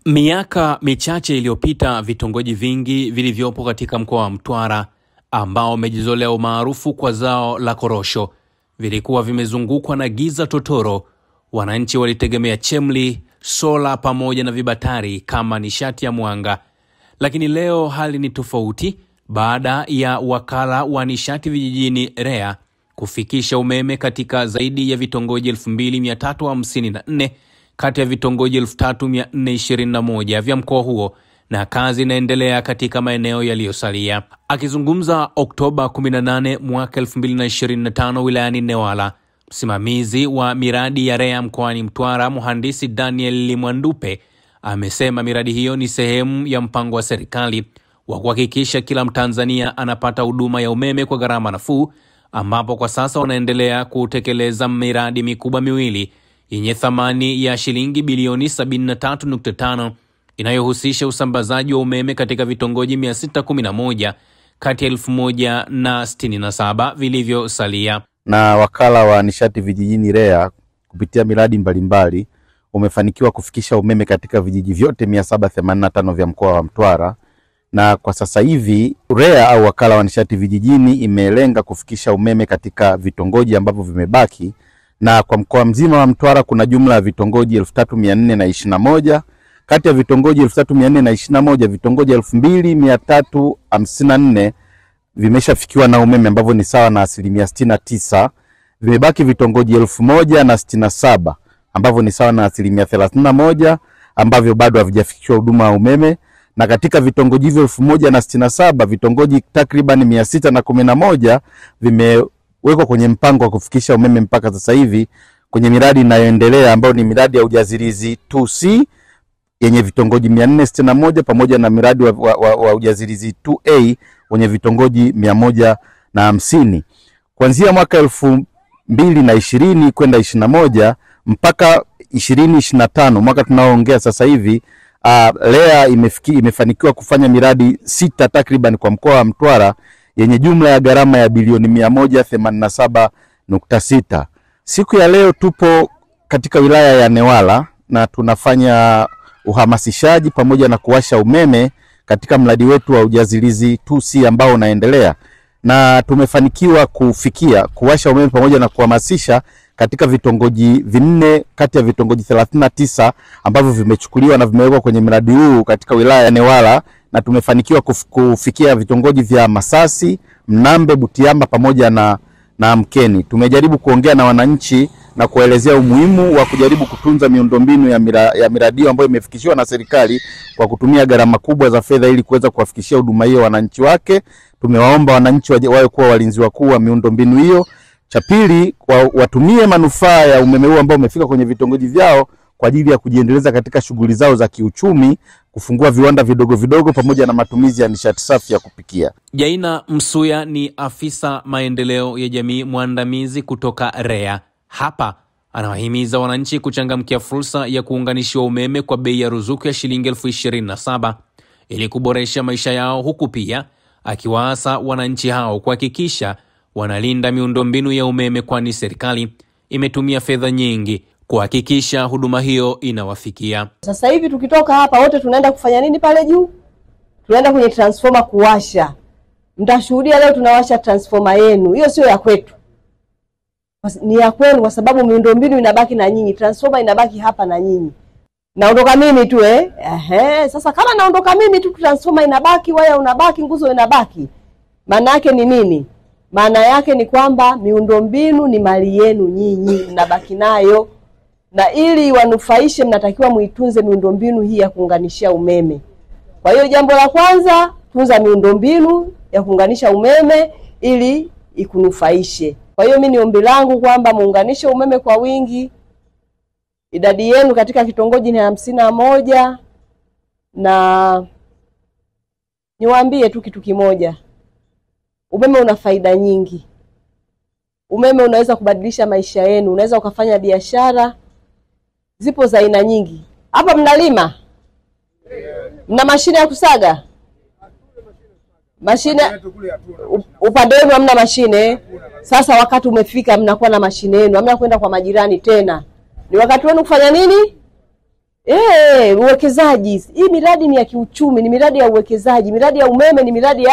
Miaka michache iliyopita, vitongoji vingi vilivyopo katika mkoa wa Mtwara ambao umejizolea umaarufu kwa zao la korosho vilikuwa vimezungukwa na giza totoro. Wananchi walitegemea chemli, sola pamoja na vibatari kama nishati ya mwanga. Lakini leo hali ni tofauti baada ya wakala wa nishati vijijini REA kufikisha umeme katika zaidi ya vitongoji 2354 kati ya vitongoji 3421 vya mkoa huo, na kazi inaendelea katika maeneo yaliyosalia. Akizungumza Oktoba 18 mwaka 2025 wilayani Newala, msimamizi wa miradi ya REA mkoani Mtwara, mhandisi Daniel Limwandupe, amesema miradi hiyo ni sehemu ya mpango wa serikali wa kuhakikisha kila Mtanzania anapata huduma ya umeme kwa gharama nafuu, ambapo kwa sasa wanaendelea kutekeleza miradi mikubwa miwili yenye thamani ya shilingi bilioni 73.5 inayohusisha usambazaji wa umeme katika vitongoji 611 kati ya 1067 vilivyosalia. Na wakala wa nishati vijijini REA kupitia miradi mbalimbali umefanikiwa kufikisha umeme katika vijiji vyote 785 vya mkoa wa Mtwara, na kwa sasa hivi REA au wakala wa nishati vijijini imelenga kufikisha umeme katika vitongoji ambavyo vimebaki, na kwa mkoa mzima wa Mtwara kuna jumla ya vitongoji 3421. Kati ya vitongoji 3421, vitongoji 2354 vimeshafikiwa na umeme ambavyo ni sawa na 69%. Vimebaki vitongoji 1067 ambavyo ni sawa na 31% ambavyo bado havijafikiwa huduma ya umeme, na katika vitongoji hivyo 1067 vitongoji takriban 611 vimewekwa kwenye mpango wa kufikisha umeme mpaka sasa hivi kwenye miradi inayoendelea ambayo ni miradi ya Ujazirizi 2C yenye vitongoji 461 pamoja na miradi wa Ujazirizi 2A wenye vitongoji 150. Kuanzia mwaka 2020 kwenda 21 mpaka 2025 mwaka tunaoongea sasa hivi, REA imefanikiwa kufanya miradi 6 takriban kwa mkoa wa Mtwara yenye jumla ya gharama ya bilioni 187.6. Siku ya leo tupo katika wilaya ya Newala na tunafanya uhamasishaji pamoja na kuwasha umeme katika mradi wetu wa Ujazirizi 2C ambao unaendelea, na tumefanikiwa kuwasha umeme pamoja na kuhamasisha katika vitongoji 4 kati ya vitongoji 39 ambavyo vimechukuliwa na vimewekwa kwenye mradi huu katika wilaya ya Newala, na tumefanikiwa kufikia vitongoji vya Masasi, Mnambe, Butiama pamoja na Mkeni. Tumejaribu kuongea na wananchi na kuelezea umuhimu wa kujaribu kutunza miundombinu ya miradi ambayo imefikishiwa na serikali kwa kutumia gharama kubwa za fedha ili kuweza kuwafikishia huduma hiyo wananchi wake. Tumewaomba wananchi wawe kuwa walinzi wakuu wa miundombinu hiyo. Cha pili, watumie manufaa ya umeme huu ambao umefika kwenye vitongoji vyao kwa ajili ya kujiendeleza katika shughuli zao za kiuchumi, kufungua viwanda vidogo vidogo pamoja na matumizi ya nishati safi ya kupikia. Jaina Msuya ni afisa maendeleo ya jamii mwandamizi kutoka REA. Hapa anawahimiza wananchi kuchangamkia fursa ya kuunganishiwa umeme kwa bei ya ruzuku ya shilingi 27,000 ili kuboresha maisha yao, huku pia akiwaasa wananchi hao kuhakikisha wanalinda miundombinu ya umeme, kwani serikali imetumia fedha nyingi kuhakikisha huduma hiyo inawafikia. Sasa hivi tukitoka hapa wote tunaenda kufanya nini pale juu? Tunaenda kwenye transformer kuwasha. Mtashuhudia leo tunawasha transformer yenu. Hiyo sio ya kwetu, ni ya kwenu, kwa sababu miundombinu inabaki na nyinyi, transformer inabaki hapa na nyinyi. Naondoka mimi tu sasa kama naondoka mimi tu, transformer inabaki, waya unabaki, nguzo inabaki. Maana yake ni nini? Maana yake ni kwamba miundombinu ni mali yenu nyinyi, mnabaki nayo, na ili wanufaishe mnatakiwa muitunze miundombinu hii ya kuunganishia umeme. Kwa hiyo jambo la kwanza, tunza miundombinu ya kuunganisha umeme ili ikunufaishe. Kwa hiyo mimi ni ombi langu kwamba muunganishe umeme kwa wingi. Idadi yenu katika kitongoji ni 51, na niwaambie tu kitu kimoja. Umeme una faida nyingi. Umeme unaweza kubadilisha maisha yenu, unaweza ukafanya biashara. Zipo za aina nyingi. Hapa mnalima? Mna mashine ya kusaga? Mashine upande wenu hamna mashine. Sasa wakati umefika mnakuwa na mashine yenu, hamna kwenda kwa majirani tena. Ni wakati wenu kufanya nini? Uwekezaji. Hii miradi ni ya kiuchumi, ni miradi ya uwekezaji. Miradi ya umeme ni miradi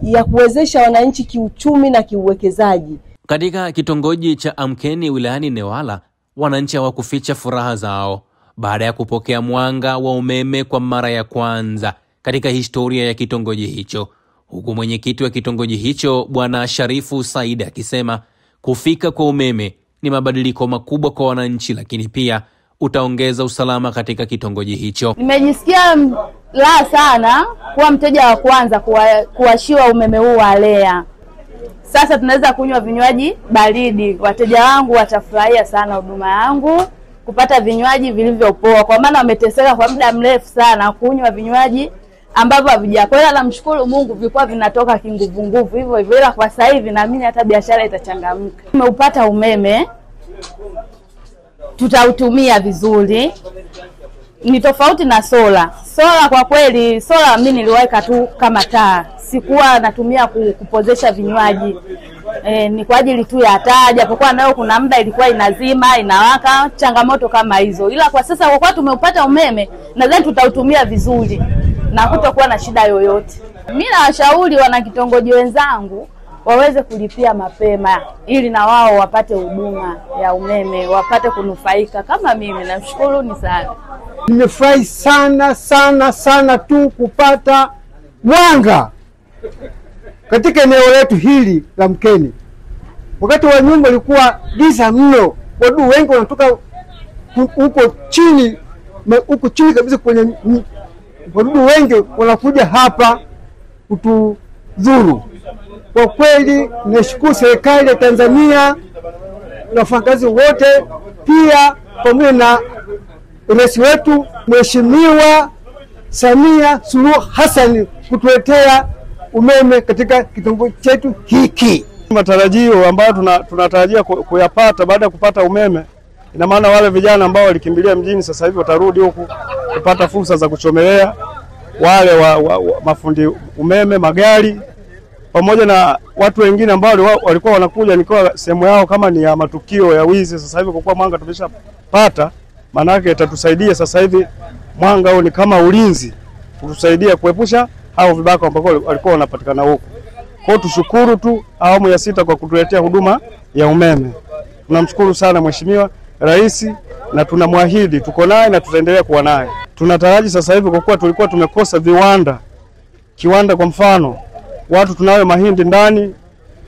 ya kuwezesha wananchi kiuchumi na kiuwekezaji. Katika kitongoji cha Amkeni wilayani Newala, wananchi hawakuficha furaha zao baada ya kupokea mwanga wa umeme kwa mara ya kwanza katika historia ya kitongoji hicho, huku mwenyekiti wa kitongoji hicho Bwana Sharifu Said akisema kufika kwa umeme ni mabadiliko makubwa kwa wananchi, lakini pia utaongeza usalama katika kitongoji hicho. Nimejisikia raha sana kuwa mteja wa kwanza kuwashiwa umeme huu wa REA. Sasa tunaweza kunywa vinywaji baridi. Wateja wangu watafurahia sana huduma yangu, kupata vinywaji vilivyopoa, kwa maana wameteseka kwa muda mrefu sana kunywa vinywaji ambavyo havijapoa. Namshukuru Mungu vilikuwa vinatoka kinguvu hivyo, ila kwa sasa hivi naamini hata biashara itachangamka. Tumeupata umeme, tutautumia vizuri. Ni tofauti na sola. Sola kwa kweli, sola mimi niliweka tu kama taa. Sikuwa natumia kupozesha vinywaji. Ni kwa ajili tu ya taa, japokuwa nayo kuna muda ilikuwa inazima, inawaka, changamoto kama hizo. Ila kwa sasa kwa kuwa tumeupata umeme, nadhani tutautumia vizuri na kutakuwa na shida yoyote. Mimi nawashauri wana kitongoji wenzangu waweze kulipia mapema ili na wao wapate huduma ya umeme, wapate kunufaika kama mimi. Namshukuru ni sana. Nimefurahi sana tu kupata mwanga katika eneo letu hili la Mkeni. Wakati wa nyumba ilikuwa giza mno, wadudu wengi wanatoka huko chini kabisa kwenye, wadudu wengi wanakuja hapa kutudhuru. Kwa kweli nashukuru serikali ya Tanzania na wafanyakazi wote, pia pamoja na rais wetu Mheshimiwa Samia Suluhu Hassan kutuletea umeme katika kitongoji chetu hiki. Matarajio ambayo tunatarajia kuyapata baada ya kupata umeme, ina maana wale vijana ambao walikimbilia mjini sasa hivi watarudi huku kupata fursa za kuchomelea, wale mafundi umeme, magari, pamoja na watu wengine ambao walikuwa wanakuja nikiwa sehemu yao kama ni ya matukio ya wizi. Sasa hivi kwa kuwa mwanga tumeshapata, maana yake itatusaidia sasa hivi. Mwanga huu ni kama ulinzi, kutusaidia kuepusha hao vibaka ambao walikuwa wanapatikana huko. Kwa tushukuru tu awamu ya 6 kwa kutuletea huduma ya umeme. Tunamshukuru sana Mheshimiwa Rais na tunamwahidi tuko naye na tutaendelea kuwa naye. Tunataraji sasa hivi kwa kuwa tulikuwa tumekosa kiwanda kwa mfano, watu tunayo mahindi ndani,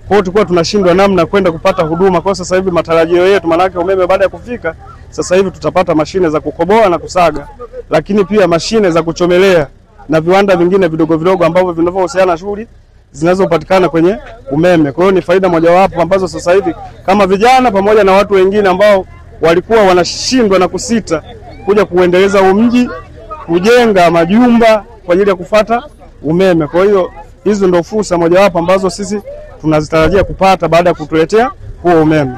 kwa hiyo tulikuwa tunashindwa namna kwenda kupata huduma. Kwa sasa hivi matarajio yetu, maana yake umeme baada ya kufika sasa hivi tutapata mashine za kukoboa na kusaga, lakini pia mashine za kuchomelea na viwanda vingine vidogo ambavyo vinavyohusiana na shughuli zinazopatikana kwenye umeme. Kwa hiyo ni faida mojawapo ambazo sasa hivi kama vijana pamoja na watu wengine ambao walikuwa wanashindwa na kusita kuja kuendeleza mji, kujenga majumba kwa ajili ya kufuata umeme. Kwa hiyo hizo ndio fursa mojawapo ambazo sisi tunazitarajia kupata baada ya kutuletea huo umeme.